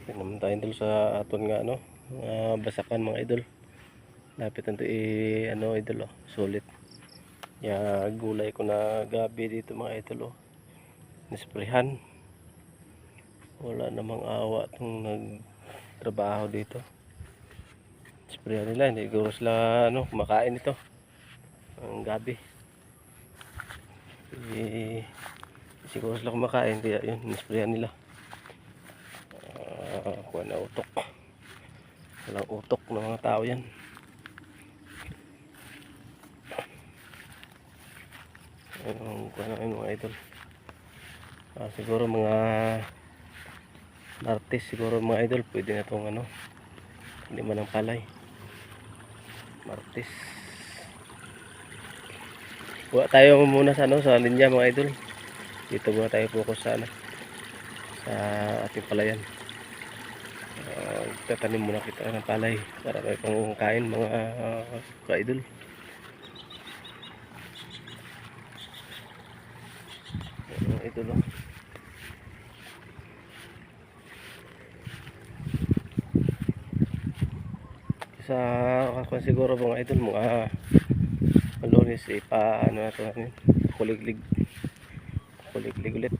Tingnan tayo idol sa aton nga ano, basakan mga idol. Lapit na ano idol sulit. Ya gulay ko na gabi dito mga idol Nisprehan. Wala namang awa tong nagtrabaho dito. Sprayan nila, hindi siguro sila kumakain ito. Ang gabi. Siguro sila kumakain kaya yun, nisprehan nila. Kuha na utok. Walang utok ng mga tao yan. Kuha na mga idol. Siguro mga Martes siguro mga idol, pwede na itong hindi man ang palay. Martes. Kuha tayo muna sa sa linya mga idol. Dito muna tayo focus sa sa ating palayan. Tatanim muna kita ng palay para may pangkain mga ka-idol. Idol sa siguro mga idol mga Lunes pa na ito namin kuliglig ulit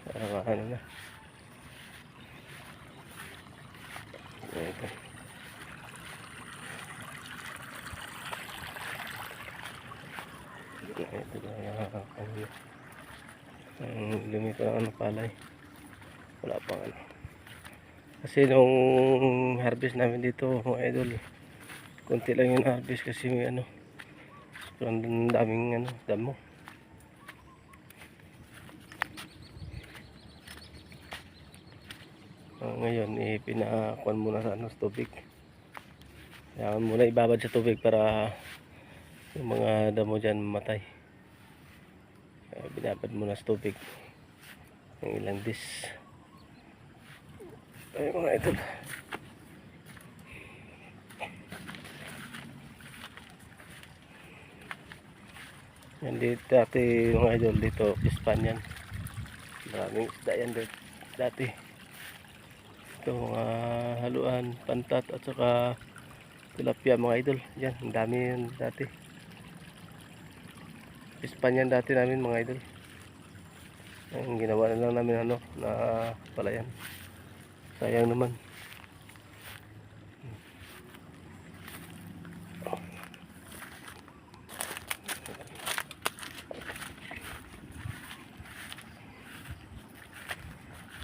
para na ito. Ito ang lumito ng palay, wala pang kasi nung harvest namin dito mga idol, konti lang yung harvest kasi may ang daming damo. Ngayon pinakuan muna sa sa tubig. Kailangan muna ibabad sa tubig para yung mga damo dyan mamatay. Binabad muna sa tubig ng ilang dis. Ay mga idol, yan dito dati mga idol, dito pispan yan, maraming isda yan dati. Ito mga haluan, pantat at saka tilapia mga idol. Yan, ang dami yan dati. Pispan yan dati namin mga idol. Ang ginawa na lang namin na palayan. Sayang naman.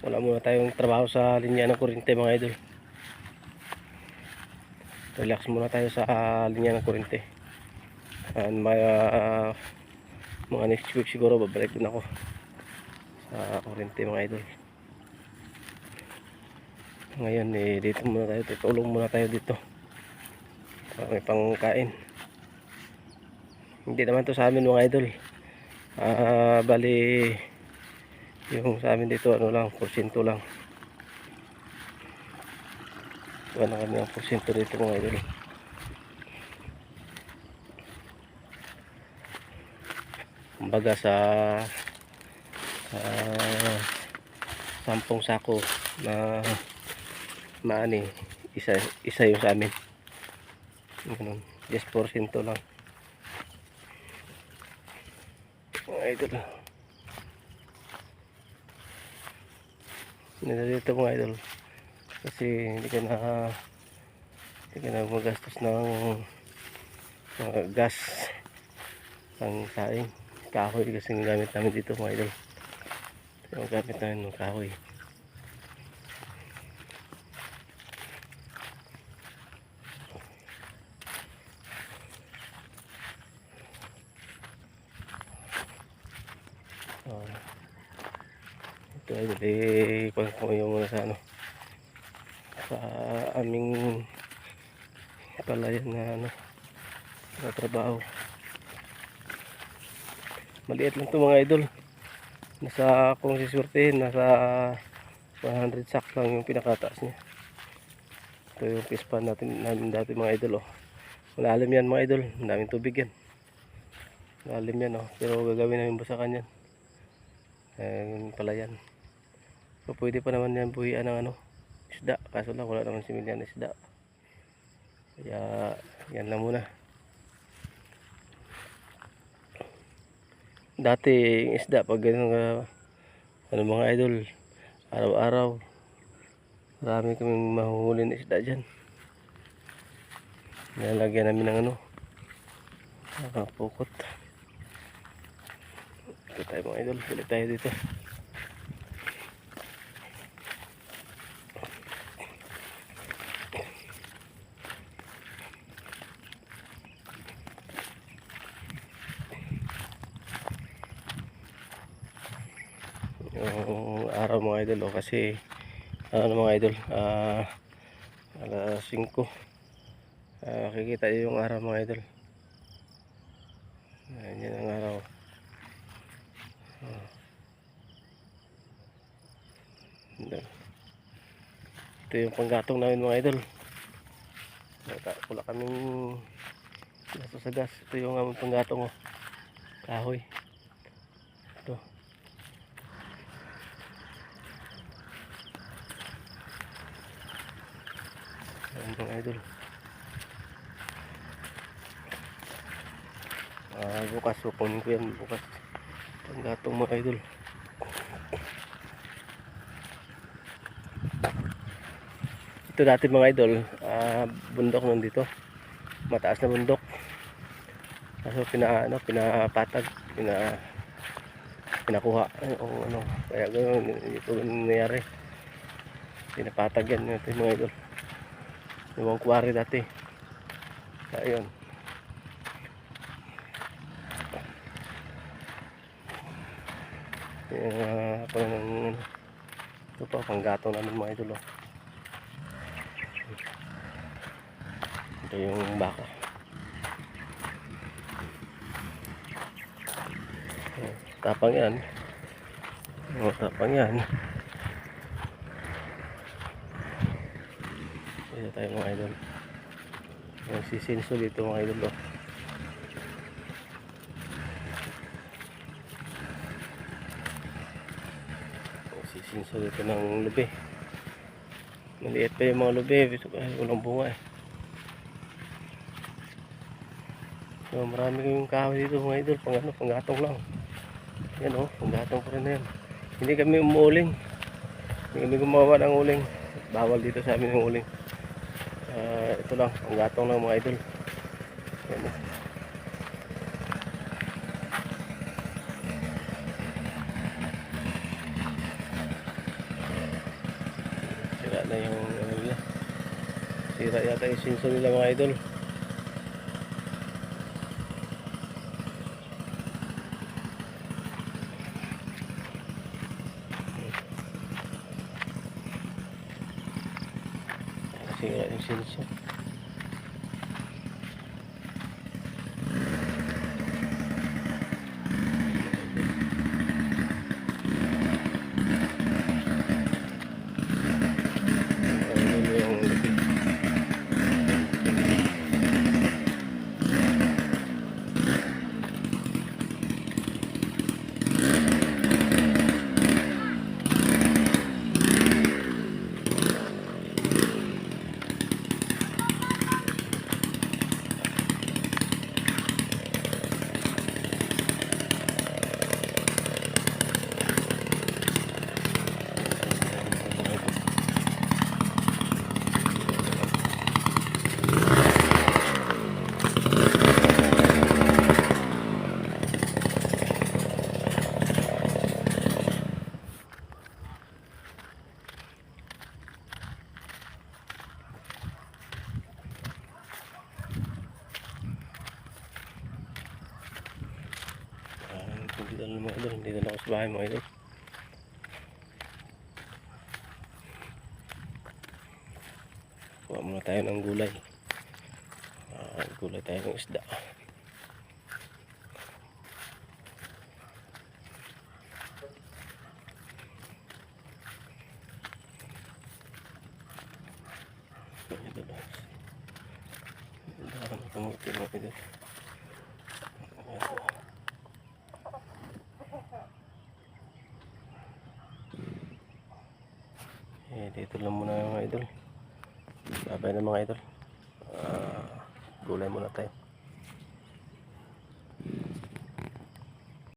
Wala muna tayong trabaho sa linya ng kuryente mga idol. Relax muna tayo sa linya ng kuryente. And mga next week siguro babalik din ako sa kuryente mga idol. Ngayon dito muna tayo, tutulong muna tayo dito para may pangkain. Hindi naman to sa amin mga idol. Bali yung sa amin dito lang, porsyento lang. Wala kami ang porsyento dito mga idol. Kumbaga sa 10 sako na maani, isa yung sa amin. Ganun, 10% lang mga idol. Nila dito mga idol kasi hindi ka na magastos ng gas pang saing. Kahoy kasi yung gamit namin dito mga idol. Yung gamit namin ng kahoy. Ito ay pag yung muna sa sa aming palayan na trabaho. Maliit lang to mga idol. Kung siswertehin nasa 100 sack lang yung pinakataas niya. Ito yung pispan namin dati mga idol malalim yan mga idol, daming tubig yan, malalim yan pero gagawin namin basakan yan, palayan. So pwede pa naman yan buhian ng ano, isda, kaso lang wala naman si Milian isda, kaya yan lang muna. Dati yung isda pag ganun ano mga idol, araw-araw marami kaming mahuhuli na isda dyan. Nilalagyan namin ng ano, nakapukot. Ito tayo mga idol, balik tayo dito. Yung araw mga idol, kasi ano mga idol, alas 5, makikita yung araw mga idol. Yan ang araw. Ito yung panggatong namin mga idol. Wala kaming gasto sa gas. Ito yung aming panggatong, kahoy. Ito. Ayan mga idol. Bukas kukunin ko yan bukas. Panggatong mga idol. Ito dati mga idol, bundok nandito. Mataas na bundok. Kaso pinapatag, pinakuha o ano, kaya ganoon ito nangyayari. Pinapatag yan ito mga idol. Yung quarry dati. Ayun. Ito pa panggatong namin mga idol. Ito yung baka. Tapang yan. Tapang yan. Ito tayo mga idol. Sisinso dito mga idol. Sisinso dito ng lubi. Maliit pa yung mga lubi. Walang bunga So marami kayong kahoy dito mga idol. Panggatong lang. Yan panggatong pa rin na yan. Hindi kami umuuling. Hindi kami gumawa ng uling. Bawal dito sa amin yung uling. Ito lang, panggatong lang mga idol. Yan Sira na yung nila. Sira yata yung sinso nila mga idol. Sira yung sinso. Dito na mga idol, dito na ako sa bahay mga idol. Kuha muna tayo ng gulay. Gulay tayo ng isda. Ito na. Dami kamuti mga idol. Dito lang muna mga idol. Babay na mga idol. Gulay muna tayo.